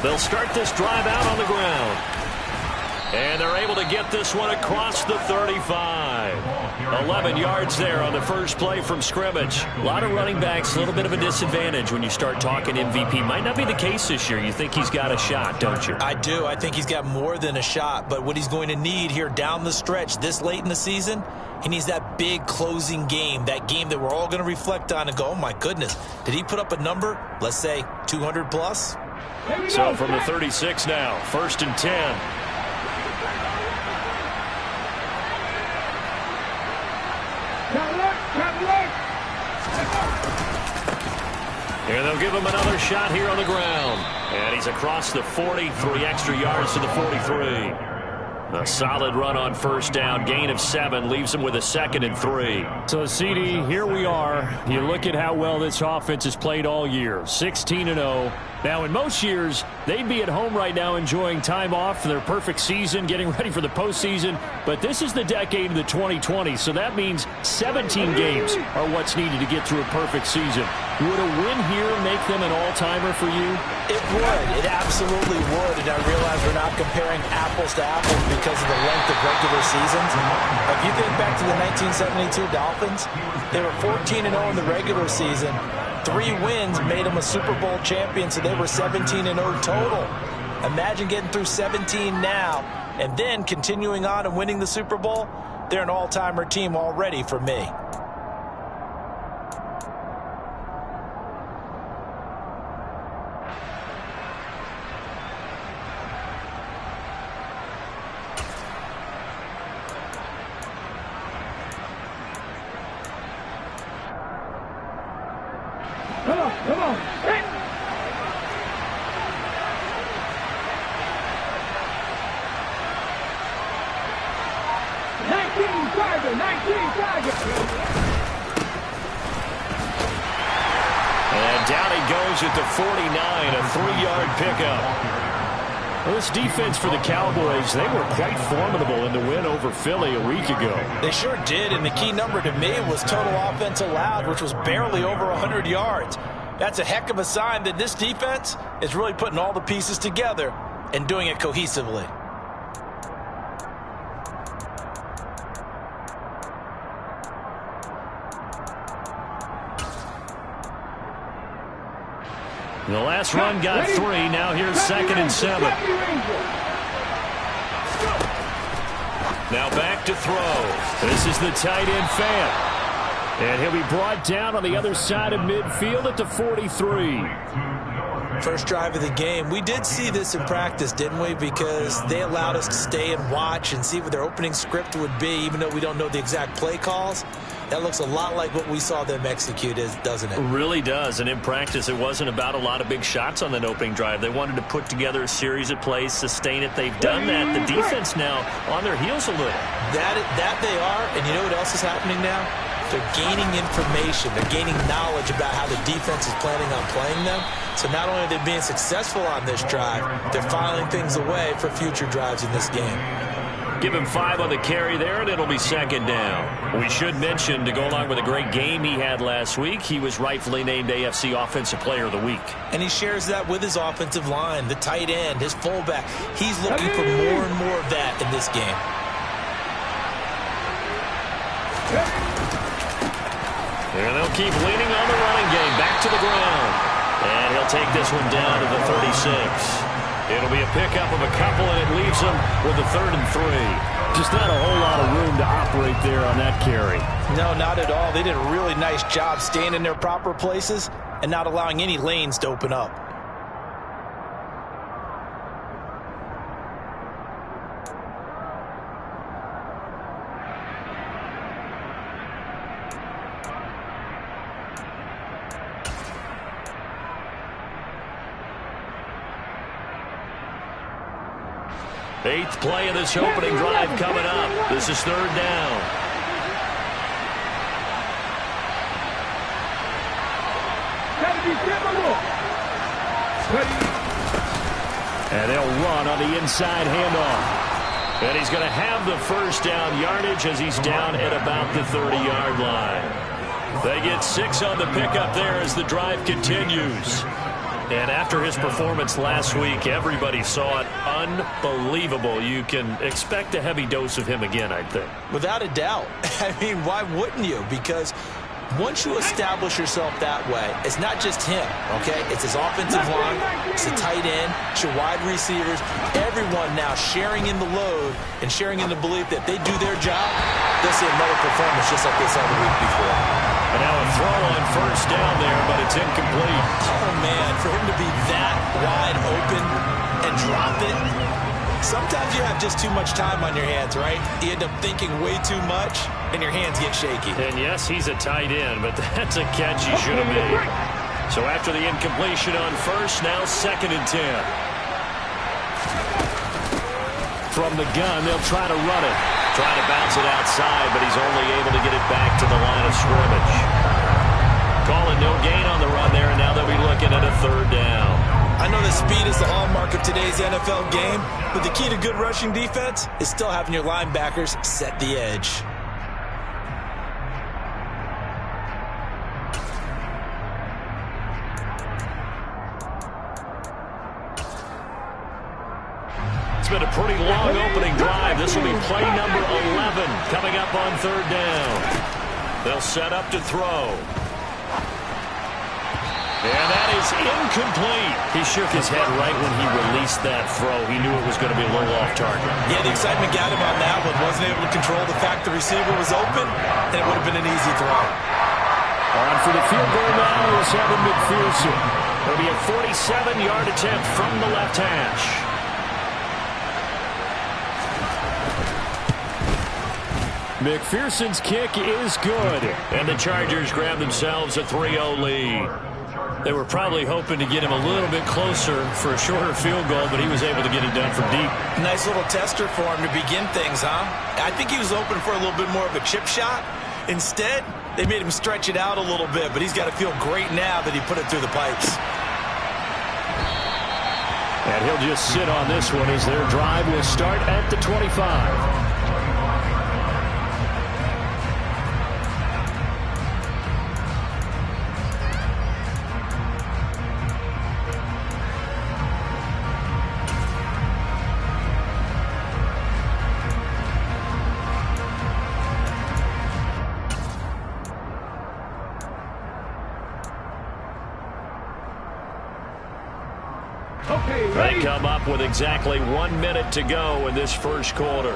They'll start this drive out on the ground. And they're able to get this one across the 35. 11 yards there on the first play from scrimmage. A lot of running backs, a little bit of a disadvantage when you start talking MVP. Might not be the case this year. You think he's got a shot, don't you? I do. I think he's got more than a shot. But what he's going to need here down the stretch this late in the season, he needs that big closing game, that game that we're all going to reflect on and go, oh, my goodness, did he put up a number, let's say 200 plus? So from the 36 now, 1st and 10. And they'll give him another shot here on the ground. And he's across the 40, 3 extra yards to the 43. A solid run on first down, gain of 7, leaves him with a 2nd and 3. So, CD, here we are. You look at how well this offense has played all year, 16-0. Now, in most years, they'd be at home right now enjoying time off for their perfect season, getting ready for the postseason. But this is the decade of the 2020s, so that means 17 games are what's needed to get through a perfect season. Would a win here make them an all-timer for you? It would. It absolutely would. And I realize we're not comparing apples to apples because of the length of regular seasons. If you think back to the 1972 Dolphins, they were 14-0 in the regular season. 3 wins made them a Super Bowl champion, so they were 17-0 total. Imagine getting through 17 now and then continuing on and winning the Super Bowl. They're an all-timer team already for me. Come on. Hit. 19 target. And down he goes at the 49, a 3-yard pickup. Well, this defense for the Cowboys, they were quite formidable in the win over Philly a week ago. They sure did, and the key number to me was total offense allowed, which was barely over 100 yards. That's a heck of a sign that this defense is really putting all the pieces together and doing it cohesively. The last run got 3. Now here's 2nd and 7. Now back to throw. This is the tight end Fan. And he'll be brought down on the other side of midfield at the 43. First drive of the game. We did see this in practice, didn't we? Because they allowed us to stay and watch and see what their opening script would be, even though we don't know the exact play calls. That looks a lot like what we saw them execute, doesn't it? It really does. And in practice, it wasn't about a lot of big shots on that opening drive. They wanted to put together a series of plays, sustain it. They've done that. The defense now on their heels a little. That they are. And you know what else is happening now? They're gaining information. They're gaining knowledge about how the defense is planning on playing them. So not only are they being successful on this drive, they're filing things away for future drives in this game. Give him 5 on the carry there, and it'll be 2nd down. We should mention, to go along with a great game he had last week, he was rightfully named AFC Offensive Player of the Week. And he shares that with his offensive line, the tight end, his fullback. He's looking for more and more of that in this game. And they'll keep leaning on the running game. Back to the ground. And he'll take this one down to the 36. It'll be a pickup of a couple, and it leaves him with a 3rd and 3. Just not a whole lot of room to operate there on that carry. No, not at all. They did a really nice job staying in their proper places and not allowing any lanes to open up. Eighth play of this opening drive coming up. This is 3rd down. And they'll run on the inside handoff. And he's going to have the first down yardage as he's down at about the 30-yard line. They get 6 on the pickup there as the drive continues. And after his performance last week, everybody saw it. Unbelievable. You can expect a heavy dose of him again, I think. Without a doubt. I mean, why wouldn't you? Because once you establish yourself that way, it's not just him, okay? It's his offensive line, it's the tight end, it's your wide receivers, everyone now sharing in the load and sharing in the belief that they do their job, they'll see another performance just like they saw the week before. And now a throw on first down there, but it's incomplete. Oh, man, for him to be that wide open and drop it, sometimes you have just too much time on your hands, right? You end up thinking way too much, and your hands get shaky. And yes, he's a tight end, but that's a catch he should have made. So after the incompletion on first, now 2nd and 10. From the gun, they'll try to run it. Trying to bounce it outside, but he's only able to get it back to the line of scrimmage. Calling no gain on the run there, and now they'll be looking at a 3rd down. I know that speed is the hallmark of today's NFL game, but the key to good rushing defense is still having your linebackers set the edge. It's been a pretty long opening drive. This will be play number 11 coming up on 3rd down. They'll set up to throw. And that is incomplete. He shook his head right when he released that throw. He knew it was going to be a little off target. Yeah, the excitement got him on that one. Wasn't able to control the fact the receiver was open, and it would have been an easy throw. On for the field goal now is Evan McPherson. It'll be a 47-yard attempt from the left hash. McPherson's kick is good. And the Chargers grab themselves a 3-0 lead. They were probably hoping to get him a little bit closer for a shorter field goal, but he was able to get it done from deep. Nice little tester for him to begin things, huh? I think he was hoping for a little bit more of a chip shot. Instead, they made him stretch it out a little bit, but he's got to feel great now that he put it through the pipes. And he'll just sit on this one as their drive will start at the 25. They come up with exactly 1 minute to go in this first quarter.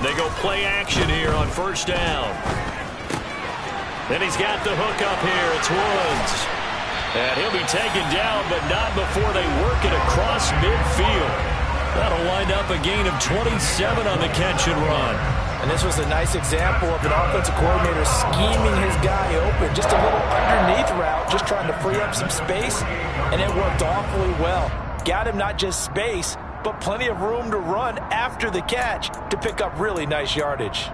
They go play action here on first down. Then he's got the hook up here. It's Woods. And he'll be taken down, but not before they work it across midfield. That'll wind up a gain of 27 on the catch and run. And this was a nice example of an offensive coordinator scheming his guy open. Just a little underneath route, just trying to free up some space, and it worked awfully well. Got him not just space, but plenty of room to run after the catch to pick up really nice yardage.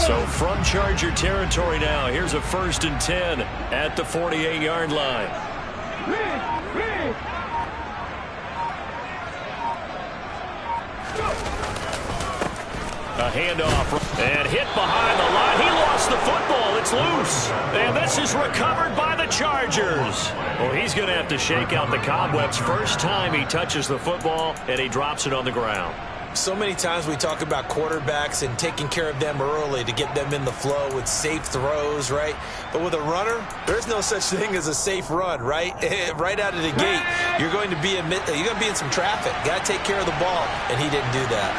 So from Charger territory now, here's a 1st and 10 at the 48-yard line. A handoff and hit behind the line. He lost the football. It's loose. And this is recovered by the Chargers. Well, he's going to have to shake out the cobwebs. First time he touches the football, and he drops it on the ground. So many times we talk about quarterbacks and taking care of them early to get them in the flow with safe throws, right? But with a runner, there's no such thing as a safe run, right? Right out of the gate, you're going to be in some traffic. Got to take care of the ball, and he didn't do that.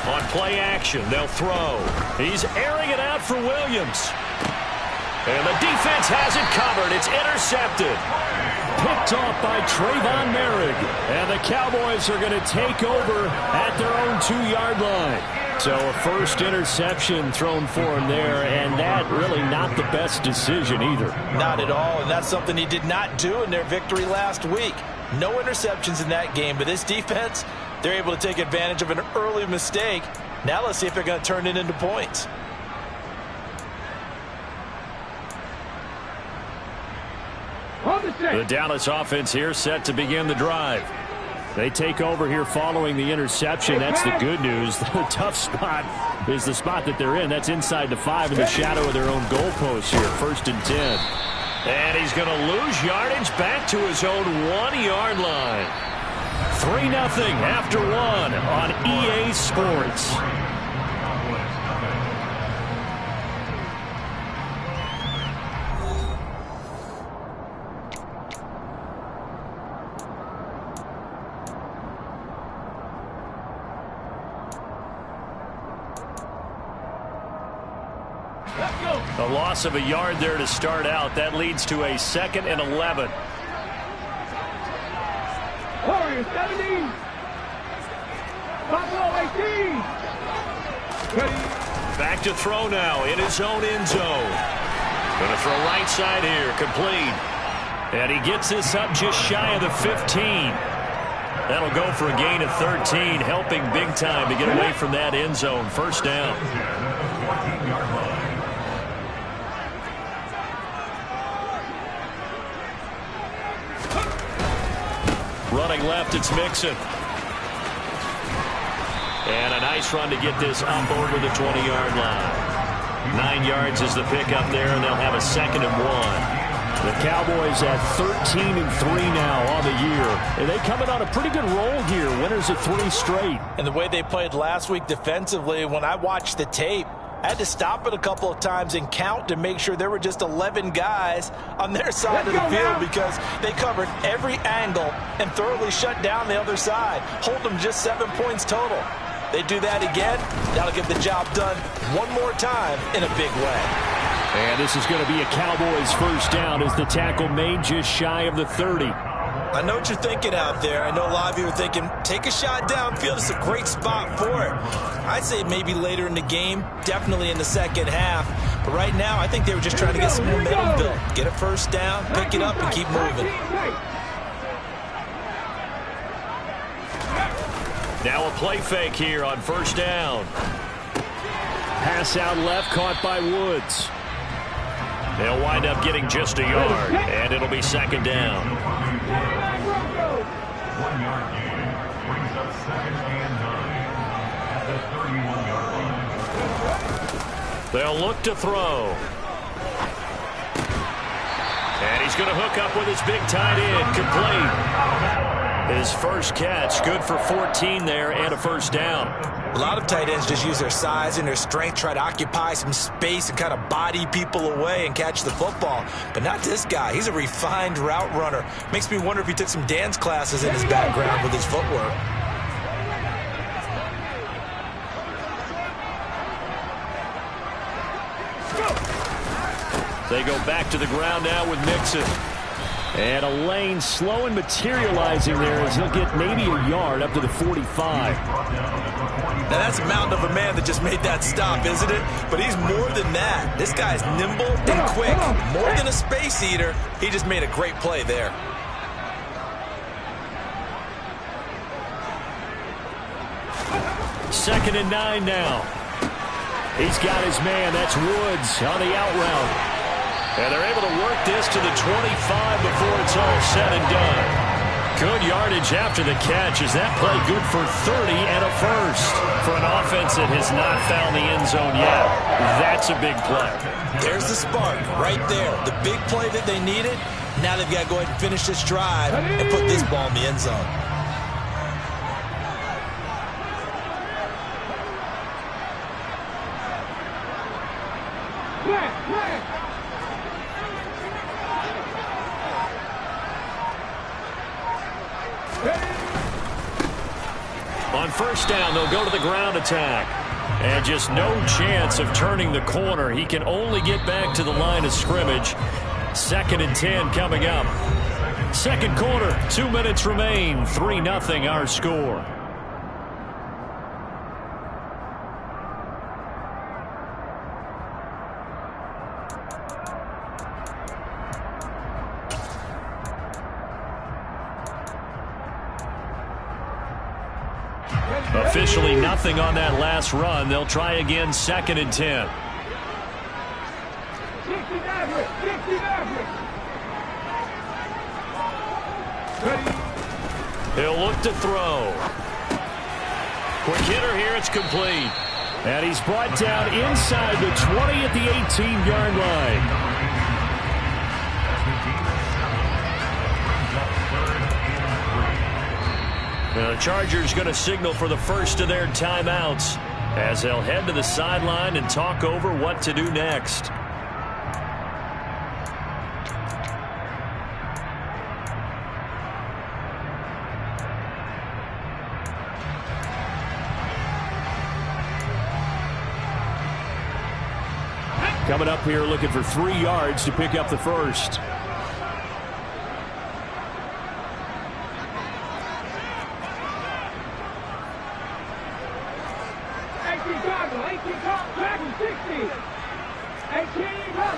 On play action, they'll throw. He's airing it out for Williams. And the defense has it covered. It's intercepted. Picked off by Trayvon Merrick. And the Cowboys are going to take over at their own 2-yard line. So a first interception thrown for him there, and that really not the best decision either. Not at all, and that's something he did not do in their victory last week. No interceptions in that game, but this defense, they're able to take advantage of an early mistake. Now let's see if they're going to turn it into points. The Dallas offense here set to begin the drive. They take over here following the interception. That's the good news. The tough spot is the spot that they're in. That's inside the 5 in the shadow of their own goalpost here. 1st and 10. And he's going to lose yardage back to his own 1-yard line. 3-0 after 1 on EA Sports. A loss of a yard there to start out. That leads to a 2nd and 11. Warriors 17. Buffalo 18. Back to throw now in his own end zone. Going to throw right side here, complete. And he gets this up just shy of the 15. That'll go for a gain of 13, helping big time to get away from that end zone. 1st down. Running left, it's Mixon. And a nice run to get this up over the 20-yard line. 9 yards is the pickup there, and they'll have a 2nd and 1. The Cowboys at 13-3 now on the year. And they coming on a pretty good roll here. Winners of 3 straight. And the way they played last week defensively, when I watched the tape, I had to stop it a couple of times and count to make sure there were just 11 guys on their side of the field because they covered every angle and thoroughly shut down the other side. Hold them just 7 points total. They do that again, that'll get the job done one more time in a big way. And this is going to be a Cowboys 1st down as the tackle made just shy of the 30. I know what you're thinking out there. I know a lot of you are thinking, take a shot downfield. It's a great spot for it. I'd say maybe later in the game, definitely in the 2nd half. But right now, I think they were just trying to get some momentum built. Get a 1st down, pick it up, and keep moving. Now a play fake here on 1st down. Pass out left, caught by Woods. They'll wind up getting just a yard, and it'll be 2nd down. 1 yard gain brings up 2nd and 9 at the 31-yard line. They'll look to throw. And he's going to hook up with his big tight end, complete. His first catch, good for 14 there and a 1st down. A lot of tight ends just use their size and their strength, try to occupy some space and kind of body people away and catch the football. But not this guy. He's a refined route runner. Makes me wonder if he took some dance classes in his background with his footwork. They go back to the ground now with Mixon. And a lane slow and materializing there as he'll get maybe a yard up to the 45. Now that's a mountain of a man that just made that stop, isn't it? But he's more than that. This guy's nimble and quick. More than a space eater. He just made a great play there. Second and 9 now. He's got his man. That's Woods on the out route. And they're able to work this to the 25 before it's all said and done. Good yardage after the catch. Is that play good for 30 and a 1st for an offense that has not found the end zone yet? That's a big play. There's the spark right there. The big play that they needed. Now they've got to go ahead and finish this drive and put this ball in the end zone. On 1st down, they'll go to the ground attack. And just no chance of turning the corner. He can only get back to the line of scrimmage. 2nd and 10 coming up. 2nd quarter, 2 minutes remain. 3-0 our score. Officially nothing on that last run. They'll try again 2nd and 10. He'll look to throw. Quick hitter here. It's complete. And he's brought down inside the 20 at the 18-yard line. The Chargers going to signal for the first of their timeouts as they'll head to the sideline and talk over what to do next. Coming up here looking for 3 yards to pick up the first.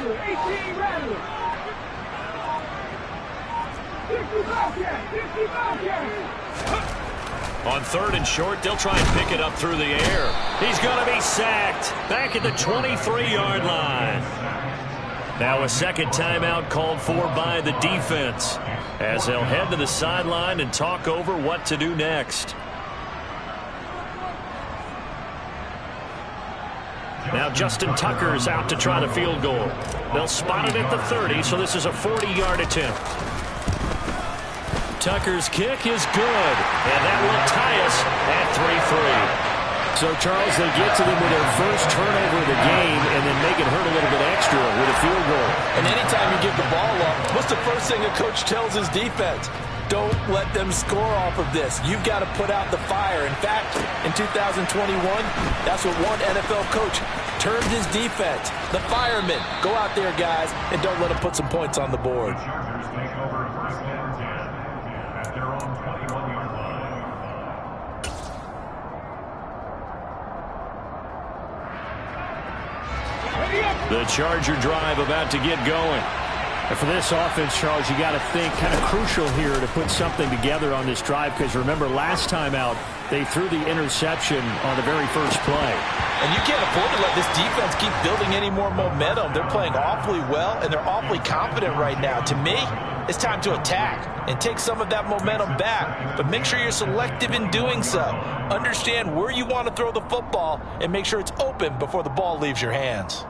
18 rattle. 65 On 3rd and short, they'll try and pick it up through the air. He's going to be sacked back at the 23-yard line. Now a second timeout called for by the defense as they'll head to the sideline and talk over what to do next. Now Justin Tucker's out to try the field goal. They'll spot it at the 30, so this is a 40-yard attempt. Tucker's kick is good, and that will tie us at 3-3. So, Charles, they get to them with their first turnover of the game and then make it hurt a little bit extra with a field goal. And anytime you give the ball up, what's the first thing a coach tells his defense? Don't let them score off of this. You've got to put out the fire. In fact, in 2021, that's what one NFL coach termed his defense. The firemen. Go out there, guys, and don't let them put some points on the board. Chargers take over first and 10 at their own 21-yard line. The Charger drive about to get going. And for this offense, Charles, you got to think kind of crucial here to put something together on this drive, because remember last time out they threw the interception on the very first play. And you can't afford to let this defense keep building any more momentum. They're playing awfully well, and they're awfully confident right now. To me, it's time to attack and take some of that momentum back. But make sure you're selective in doing so. Understand where you want to throw the football and make sure it's open before the ball leaves your hands.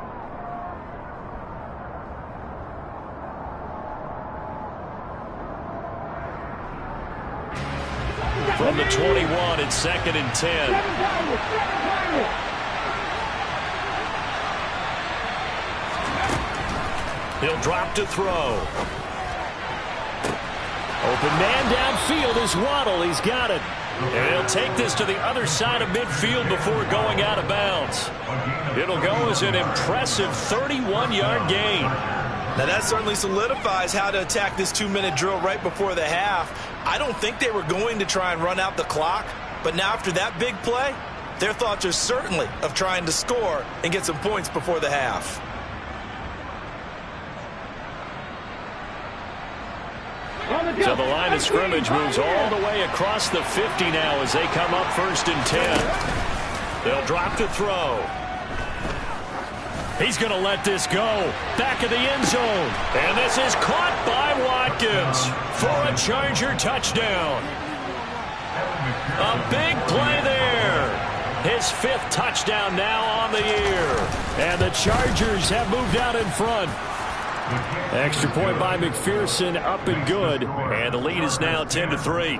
From the 21, it's 2nd and 10. He'll drop to throw. Open man downfield is Waddle. He's got it. And he'll take this to the other side of midfield before going out of bounds. It'll go as an impressive 31-yard gain. Now that certainly solidifies how to attack this 2-minute drill right before the half. I don't think they were going to try and run out the clock, but now after that big play, their thoughts are certainly of trying to score and get some points before the half. So the line of scrimmage moves all the way across the 50 now as they come up 1st and 10. They'll drop to throw. He's going to let this go. Back of the end zone. And this is caught by Watkins for a Charger touchdown. A big play there. His 5th touchdown now on the year. And the Chargers have moved out in front. Extra point by McPherson, up and good. And the lead is now 10-3.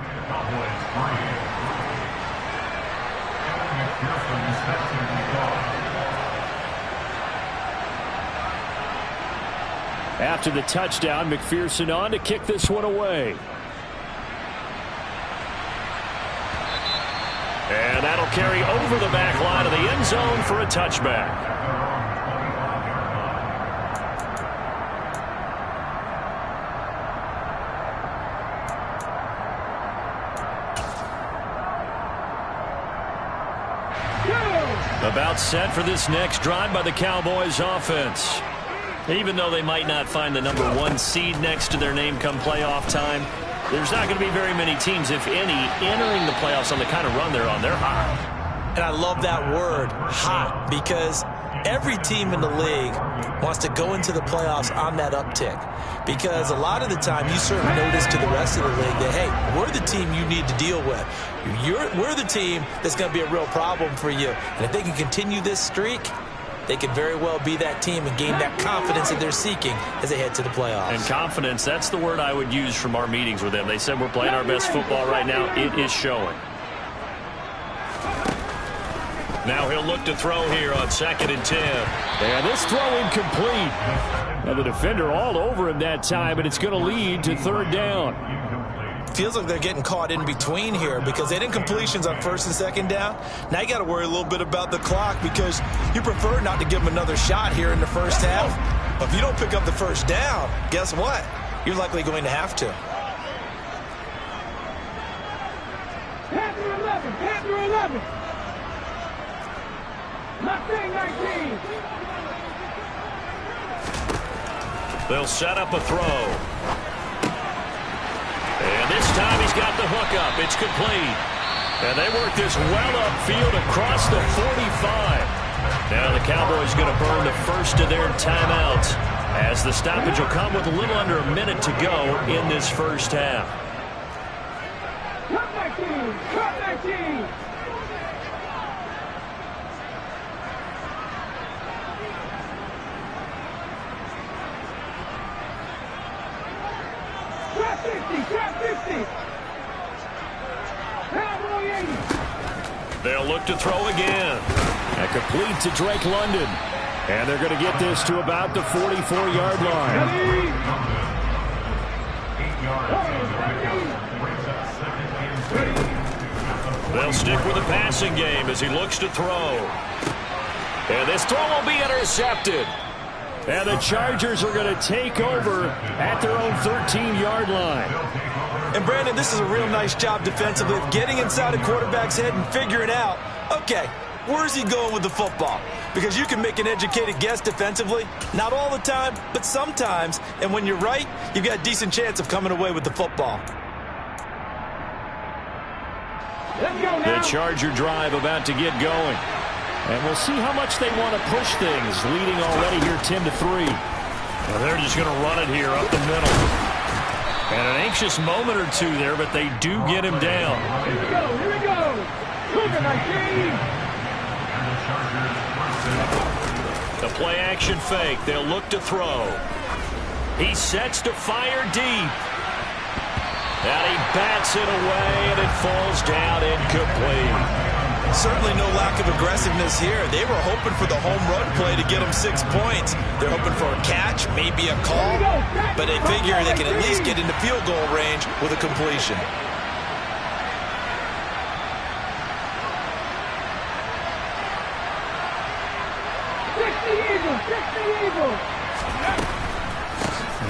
After the touchdown, McPherson on to kick this one away. And that'll carry over the back line of the end zone for a touchback. About set for this next drive by the Cowboys offense. Even though they might not find the number 1 seed next to their name come playoff time, there's not going to be very many teams, if any, entering the playoffs on the kind of run they're on. They're hot. And I love that word, hot, because every team in the league wants to go into the playoffs on that uptick, because a lot of the time you serve notice to the rest of the league that, hey, we're the team you need to deal with. We're the team that's going to be a real problem for you. And if they can continue this streak, they could very well be that team and gain that confidence that they're seeking as they head to the playoffs. And confidence, that's the word I would use from our meetings with them. They said we're playing our best football right now. It is showing. Now he'll look to throw here on 2nd and 10. And this throw incomplete. Now the defender all over him that time, and it's going to lead to 3rd down. Feels like they're getting caught in between here because they had incompletions on 1st and 2nd down. Now you got to worry a little bit about the clock because you prefer not to give them another shot here in the first half. But if you don't pick up the 1st down, guess what? You're likely going to have to. Panther 11. Mustang 19. They'll set up a throw. And this time he's got the hook up. It's complete. And they work this well upfield across the 45. Now the Cowboys going to burn the first of their timeouts as the stoppage will come with a little under a minute to go in this first half. Cut 19. Cut 19. Cut 50. Cut 50. Cowboy 80. They'll look to throw again. A complete to Drake London. And they're going to get this to about the 44-yard line. 8 yards. Brings up 2nd and 10. They'll stick with the passing game as he looks to throw. And this throw will be intercepted. And the Chargers are going to take over at their own 13-yard line. And Brandon, this is a real nice job defensively of getting inside a quarterback's head and figuring out, okay, where's he going with the football? Because you can make an educated guess defensively. Not all the time, but sometimes. And when you're right, you've got a decent chance of coming away with the football. Let's go now. The Charger drive about to get going. And we'll see how much they want to push things, leading already here 10-3. Well, they're just going to run it here up the middle. And an anxious moment or two there, but they do get him down. Here we go. Here we go. Cougar 19. The play action fake. They'll look to throw. He sets to fire deep. And he bats it away, and it falls down incomplete. Certainly no lack of aggressiveness here. They were hoping for the home run play to get them 6 points. They're hoping for a catch, maybe a call, but they figure they can at least get into field goal range with a completion.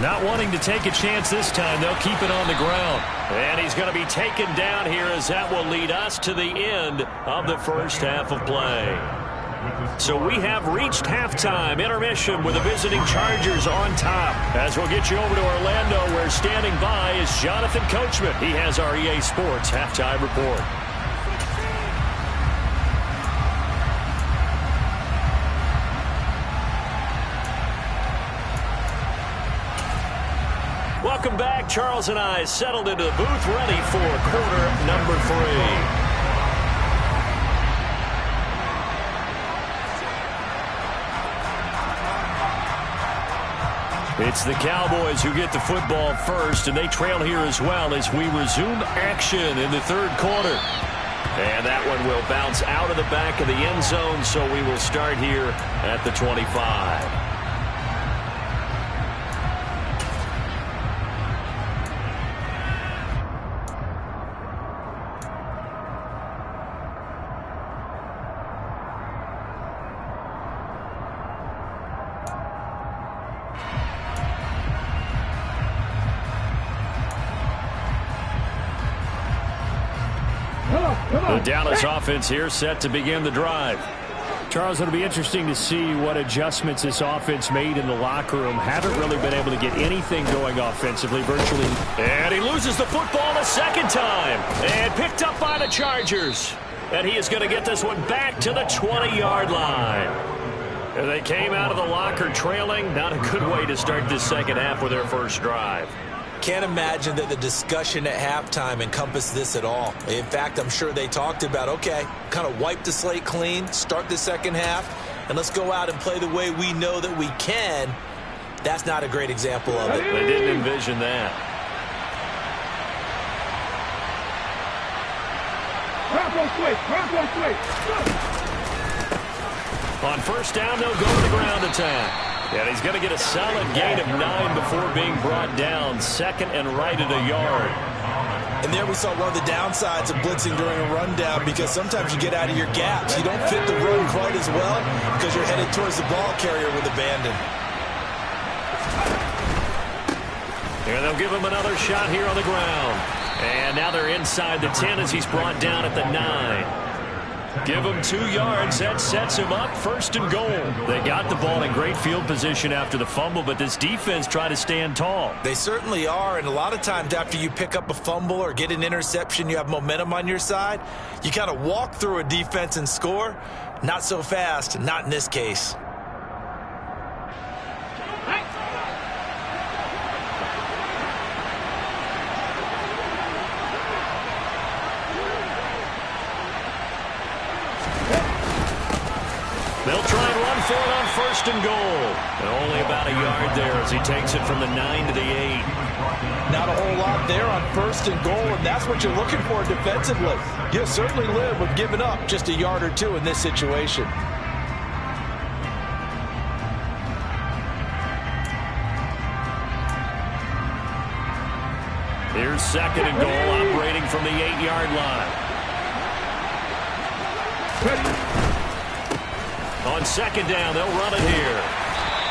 Not wanting to take a chance this time, they'll keep it on the ground. And he's going to be taken down here as that will lead us to the end of the first half of play. So we have reached halftime intermission with the visiting Chargers on top. As we'll get you over to Orlando, where standing by is Jonathan Coachman. He has our EA Sports halftime report. Welcome back. Charles and I settled into the booth, ready for quarter number 3. It's the Cowboys who get the football first, and they trail here as well as we resume action in the third quarter. And that one will bounce out of the back of the end zone, so we will start here at the 25. The Dallas offense here set to begin the drive. Charles, it'll be interesting to see what adjustments this offense made in the locker room. Haven't really been able to get anything going offensively, virtually. And he loses the football a second time. And picked up by the Chargers. And he is going to get this one back to the 20-yard line. And they came out of the locker trailing. Not a good way to start this second half with their first drive. Can't imagine that the discussion at halftime encompassed this at all. In fact, I'm sure they talked about, okay, kind of wipe the slate clean, start the second half, and let's go out and play the way we know that we can. That's not a great example of it. They didn't envision that. On first down, they'll go to the ground attack. And he's going to get a solid gain of 9 before being brought down. Second and right at a yard. And there we saw one of the downsides of blitzing during a rundown, because sometimes you get out of your gaps. You don't fit the run quite as well because you're headed towards the ball carrier with abandon. And they'll give him another shot here on the ground. And now they're inside the 10 as he's brought down at the 9. Give him 2 yards. That sets him up. First and goal. They got the ball in great field position after the fumble, but this defense tried to stand tall. They certainly are, and a lot of times after you pick up a fumble or get an interception, you have momentum on your side. You kind of walk through a defense and score. Not so fast, not in this case. They'll try and run for it on first and goal. And only about a yard there as he takes it from the 9 to the 8. Not a whole lot there on first and goal, and that's what you're looking for defensively. You'll certainly live with giving up just a yard or 2 in this situation. Here's second and goal, operating from the 8-yard line. On second down, they'll run it here.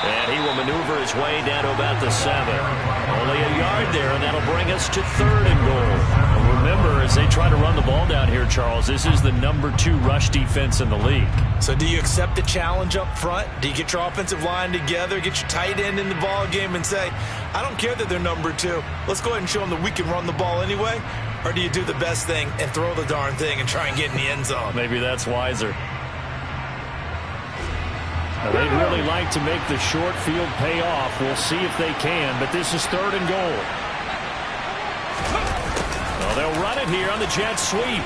And he will maneuver his way down to about the 7. Only a yard there, and that'll bring us to third and goal. And remember, as they try to run the ball down here, Charles, this is the number 2 rush defense in the league. So do you accept the challenge up front? Do you get your offensive line together, get your tight end in the ball game and say, I don't care that they're number 2. Let's go ahead and show them that we can run the ball anyway? Or do you do the best thing and throw the darn thing and try and get in the end zone? Maybe that's wiser. Now, they'd really like to make the short field pay off. We'll see if they can, but this is third and goal. Well, they'll run it here on the jet sweep.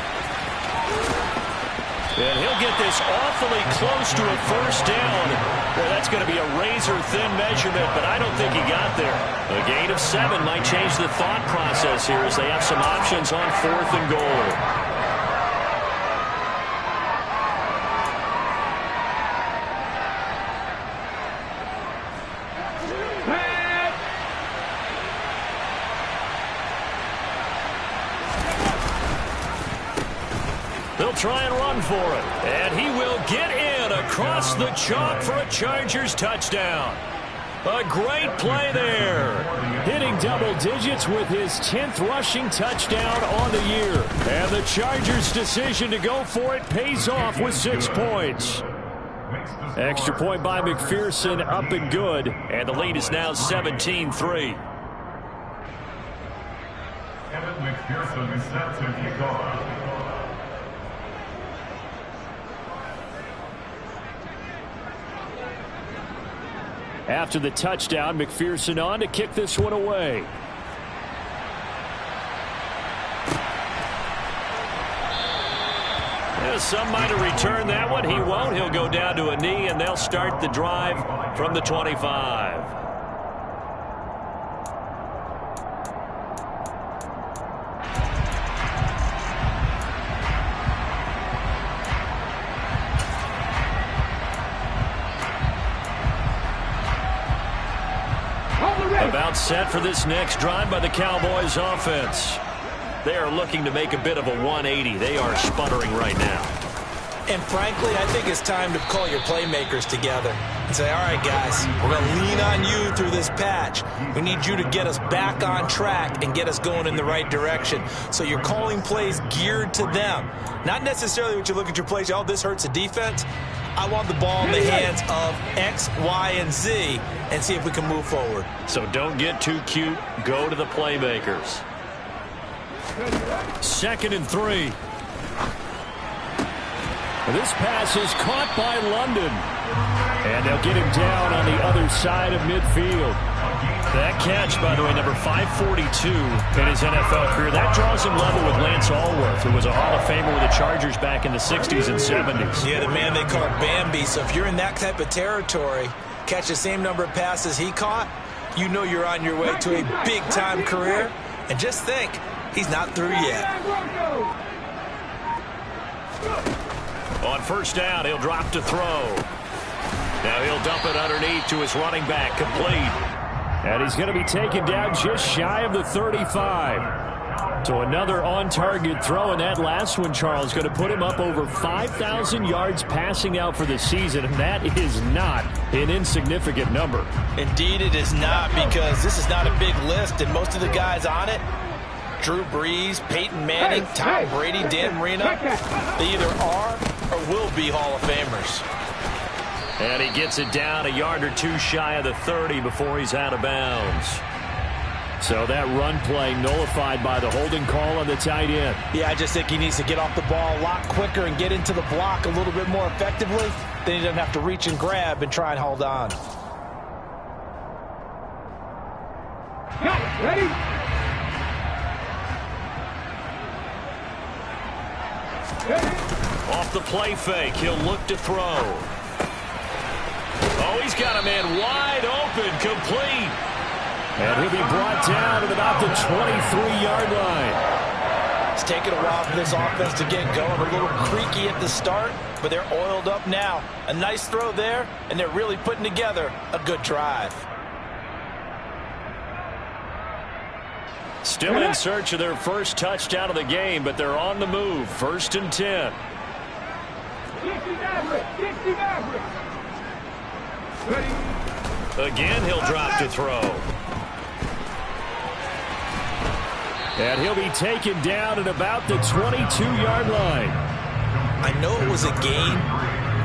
And he'll get this awfully close to a first down. Well, that's going to be a razor-thin measurement, but I don't think he got there. A gain of 7 might change the thought process here as they have some options on fourth and goal. They'll try and run for it. And he will get in across the chalk for a Chargers touchdown. A great play there. Hitting double digits with his 10th rushing touchdown on the year. And the Chargers' decision to go for it pays off with 6 points. Extra point by McPherson, up and good. And the lead is now 17-3. Kevin McPherson is set to kick off. After the touchdown, McPherson on to kick this one away. Yeah, some might have returned that one. He won't. He'll go down to a knee, and they'll start the drive from the 25. About set for this next drive by the Cowboys offense. They are looking to make a bit of a 180. They are sputtering right now. And frankly, I think it's time to call your playmakers together and say, all right, guys, we're going to lean on you through this patch. We need you to get us back on track and get us going in the right direction. So you're calling plays geared to them. Not necessarily what you look at your plays, oh, this hurts the defense. I want the ball in the hands of X, Y, and Z and see if we can move forward. So don't get too cute. Go to the playmakers. 2nd and 3. This pass is caught by London. And they'll get him down on the other side of midfield. That catch, by the way, number 542 in his NFL career. That draws him level with Lance Allworth, who was a Hall of Famer with the Chargers back in the 60s and 70s. Yeah, the man they call Bambi. So if you're in that type of territory, catch the same number of passes he caught, you know you're on your way to a big-time career. And just think, he's not through yet. On first down, he'll drop to throw. Now he'll dump it underneath to his running back, complete. And he's going to be taken down just shy of the 35. So another on-target throw, and that last one, Charles, going to put him up over 5,000 yards passing out for the season, and that is not an insignificant number. Indeed it is not, because this is not a big list, and most of the guys on it, Drew Brees, Peyton Manning, Tom Brady, Dan Marino, they either are or will be Hall of Famers. And he gets it down a yard or two shy of the 30 before he's out of bounds. So that run play nullified by the holding call on the tight end. Yeah, I just think he needs to get off the ball a lot quicker and get into the block a little bit more effectively. Then he doesn't have to reach and grab and try and hold on. Ready? Off the play fake, he'll look to throw. Oh, he's got a man wide open, complete. And he'll be brought down at about the 23-yard line. It's taken a while for this offense to get going. A little creaky at the start, but they're oiled up now. A nice throw there, and they're really putting together a good drive. Still in search of their first touchdown of the game, but they're on the move. 1st and 10. 60 Maverick. Again, he'll drop to throw. And he'll be taken down at about the 22-yard line. I know it was a game,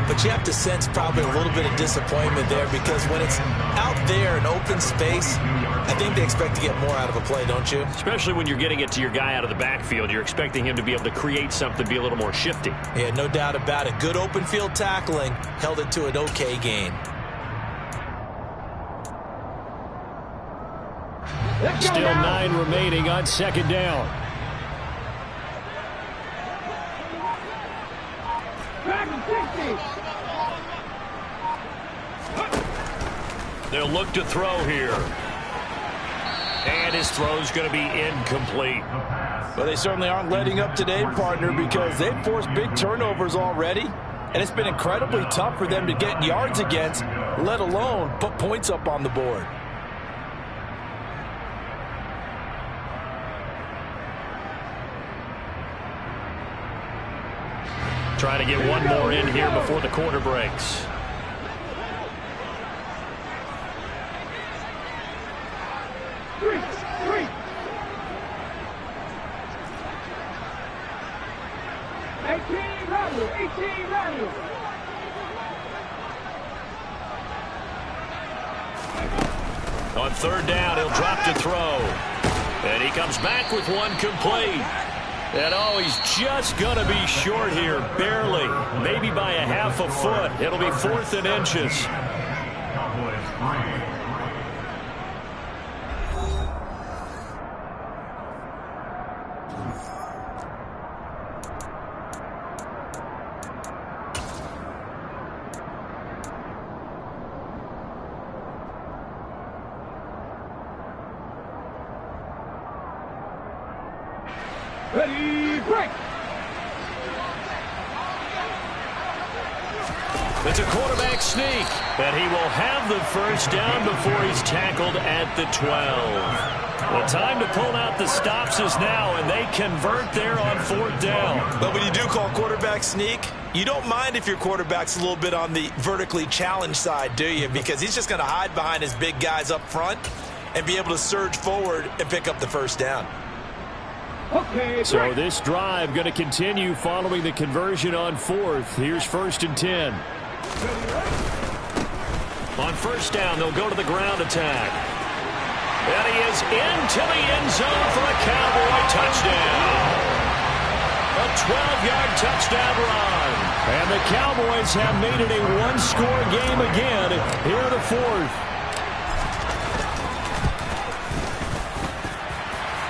but you have to sense probably a little bit of disappointment there, because when it's out there in open space, I think they expect to get more out of a play, don't you? Especially when you're getting it to your guy out of the backfield. You're expecting him to be able to create something, be a little more shifty. Yeah, no doubt about it. Good open field tackling held it to an okay game. Still 9 remaining on 2nd down. They'll look to throw here. And his throw's going to be incomplete. Well, they certainly aren't letting up today, partner, because they've forced big turnovers already. And it's been incredibly tough for them to get yards against, let alone put points up on the board. Trying to get one more in here before the quarter breaks. Three. 18 Randall. On 3rd down, he'll drop to throw. And he comes back with one complete. And oh, he's just going to be short here, barely, maybe by a half a foot. It'll be 4th and inches. Ready, break. It's a quarterback sneak, and he will have the first down before he's tackled at the 12. Well, time to pull out the stops is now, and they convert there on 4th down. But when you do call quarterback sneak, you don't mind if your quarterback's a little bit on the vertically challenged side, do you? Because he's just going to hide behind his big guys up front and be able to surge forward and pick up the first down. Okay, so this drive going to continue following the conversion on 4th. Here's 1st and 10. On 1st down, they'll go to the ground attack. And he is into the end zone for a Cowboy touchdown. A 12-yard touchdown run. And the the Cowboys have made it a one-score game again here in the fourth.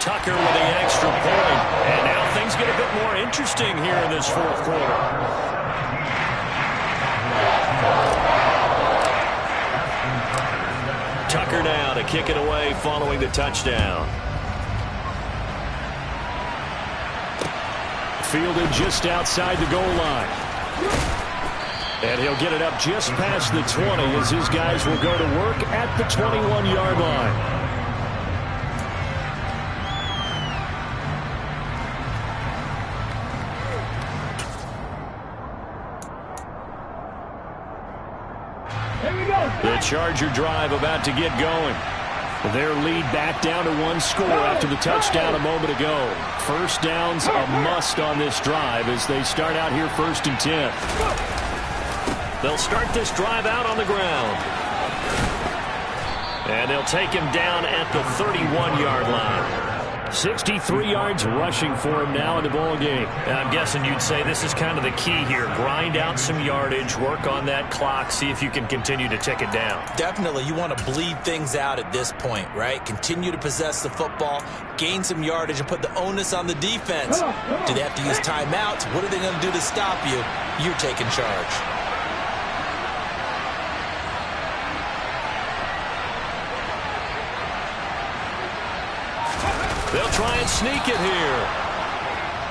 Tucker with the extra point. And now things get a bit more interesting here in this fourth quarter. Tucker now to kick it away following the touchdown. Fielded just outside the goal line. And he'll get it up just past the 20 as his guys will go to work at the 21-yard line. The Charger drive about to get going. Their lead back down to one score after the touchdown a moment ago. First down's a must on this drive as they start out here 1st and 10. They'll start this drive out on the ground. And they'll take him down at the 31-yard line. 63 yards rushing for him now in the ball game. I'm guessing you'd say this is kind of the key here. Grind out some yardage, work on that clock, see if you can continue to tick it down. Definitely. You want to bleed things out at this point, right? Continue to possess the football, gain some yardage, and put the onus on the defense. Do they have to use timeouts? What are they going to do to stop you? You're taking charge. They'll try and sneak it here.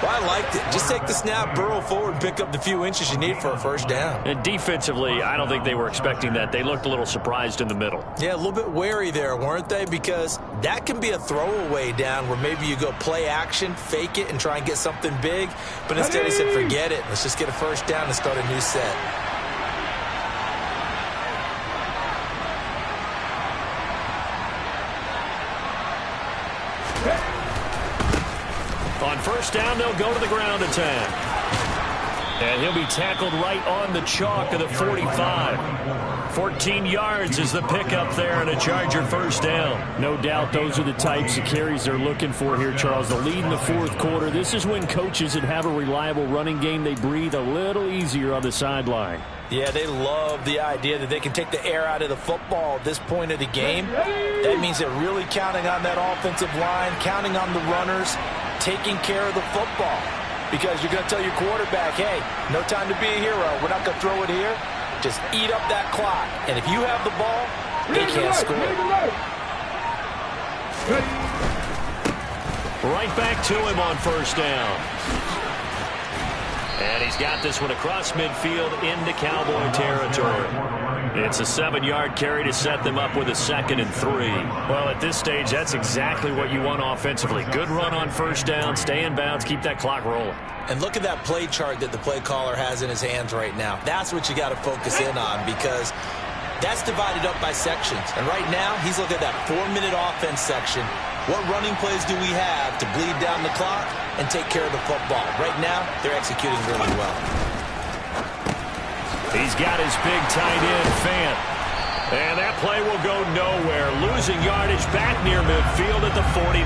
Well, I liked it. Just take the snap, burrow forward, and pick up the few inches you need for a first down. And defensively, I don't think they were expecting that. They looked a little surprised in the middle. Yeah, a little bit wary there, weren't they? Because that can be a throwaway down where maybe you go play action, fake it, and try and get something big. But instead he said, forget it. Let's just get a first down and start a new set. On first down, they'll go to the ground attack. And he'll be tackled right on the chalk of the 45. 14 yards is the pickup there and a Charger first down. No doubt those are the types of carries they're looking for here, Charles. The lead in the fourth quarter. This is when coaches that have a reliable running game, they breathe a little easier on the sideline. Yeah, they love the idea that they can take the air out of the football at this point of the game. That means they're really counting on that offensive line, counting on the runners, taking care of the football. Because you're going to tell your quarterback, hey, no time to be a hero. We're not going to throw it here. Just eat up that clock. And if you have the ball, they can't score. Right back to him on first down. And he's got this one across midfield into Cowboy territory. It's a 7-yard carry to set them up with a 2nd and 3. Well, at this stage, that's exactly what you want offensively. Good run on first down, stay in bounds, keep that clock rolling. And look at that play chart that the play caller has in his hands right now. That's what you got to focus in on because that's divided up by sections. And right now, he's looking at that 4-minute offense section. What running plays do we have to bleed down the clock and take care of the football? Right now, they're executing really well. He's got his big tight end, Fant. And that play will go nowhere. Losing yardage back near midfield at the 49.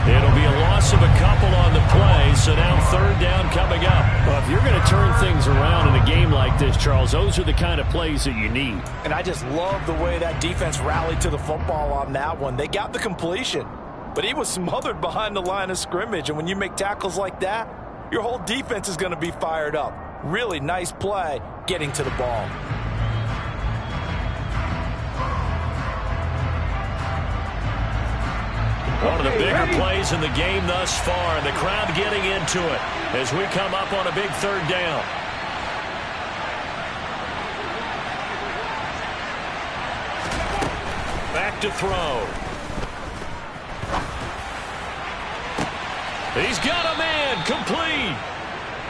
It'll be a loss of a couple on the play, so now third down coming up. Well, if you're going to turn things around in a game like this, Charles, those are the kind of plays that you need. And I just love the way that defense rallied to the football on that one. They got the completion, but he was smothered behind the line of scrimmage. And when you make tackles like that, your whole defense is going to be fired up. Really nice play getting to the ball. One of the bigger plays in the game thus far, and the crowd getting into it as we come up on a big third down. Back to throw. He's got a man, complete.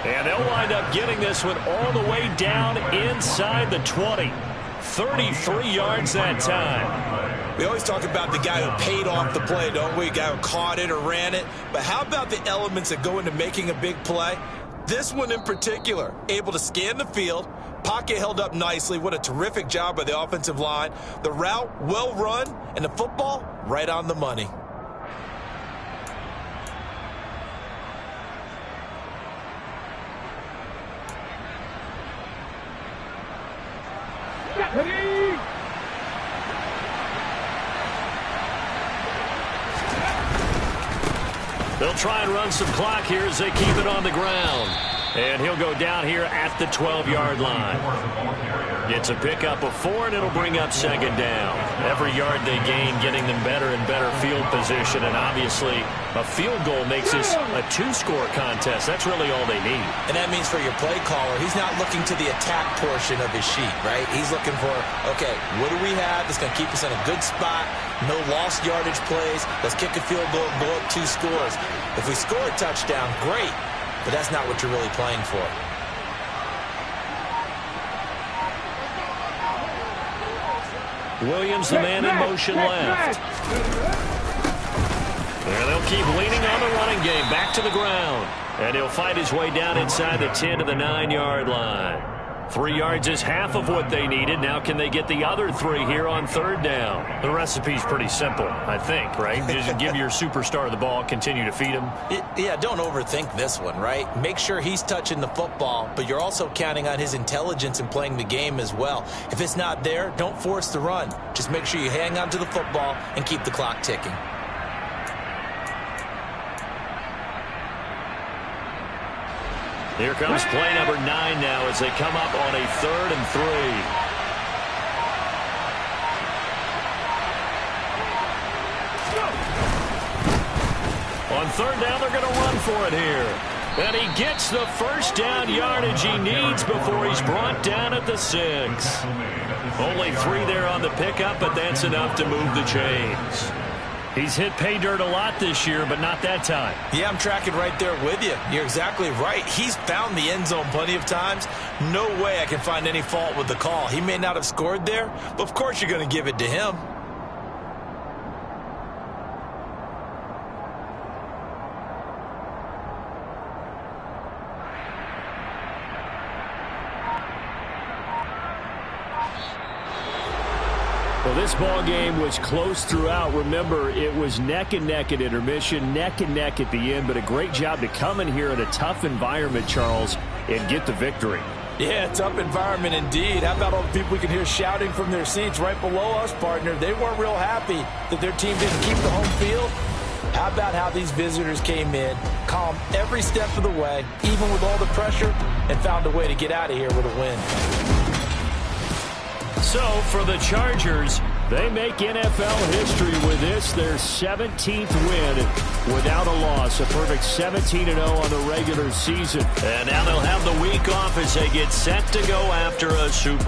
And they'll wind up getting this one all the way down inside the 20. 33 yards that time. We always talk about the guy who paid off the play, don't we? The guy who caught it or ran it. But how about the elements that go into making a big play? This one in particular, able to scan the field, pocket held up nicely. What a terrific job by the offensive line. The route, well run, and the football, right on the money. Ready? They'll try and run some clock here as they keep it on the ground. And he'll go down here at the 12-yard line. It's a pickup of 4, and it'll bring up second down. Every yard they gain, getting them better and better field position. And obviously, a field goal makes this a 2-score contest. That's really all they need. And that means for your play caller, he's not looking to the attack portion of his sheet, right? He's looking for, okay, what do we have that's going to keep us in a good spot? No lost yardage plays. Let's kick a field goal and go up 2 scores. If we score a touchdown, great. But that's not what you're really playing for. Williams, the man in motion left. And they'll keep leaning on the running game. Back to the ground. And he'll fight his way down inside the 10 to the 9-yard line. 3 yards is half of what they needed. Now can they get the other 3 here on 3rd down? The recipe's pretty simple, I think, right? Just give your superstar the ball, continue to feed him. Yeah, don't overthink this one, right? Make sure he's touching the football, but you're also counting on his intelligence in playing the game as well. If it's not there, don't force the run. Just make sure you hang on to the football and keep the clock ticking. Here comes play number 9 now as they come up on a 3rd and 3. On 3rd down, they're going to run for it here. And he gets the first down yardage he needs before he's brought down at the 6. Only 3 there on the pickup, but that's enough to move the chains. He's hit pay dirt a lot this year, but not that time. Yeah, I'm tracking right there with you. You're exactly right. He's found the end zone plenty of times. No way I can find any fault with the call. He may not have scored there, but of course you're going to give it to him. Well, this ball game was close throughout. Remember, it was neck and neck at intermission, neck and neck at the end, but a great job to come in here in a tough environment, Charles, and get the victory. Yeah, tough environment indeed. How about all the people we can hear shouting from their seats right below us, partner? They weren't real happy that their team didn't keep the home field. How about how these visitors came in, calm every step of the way, even with all the pressure, and found a way to get out of here with a win. So, for the Chargers, they make NFL history with this, their 17th win without a loss. A perfect 17-0 on the regular season. And now they'll have the week off as they get set to go after a Super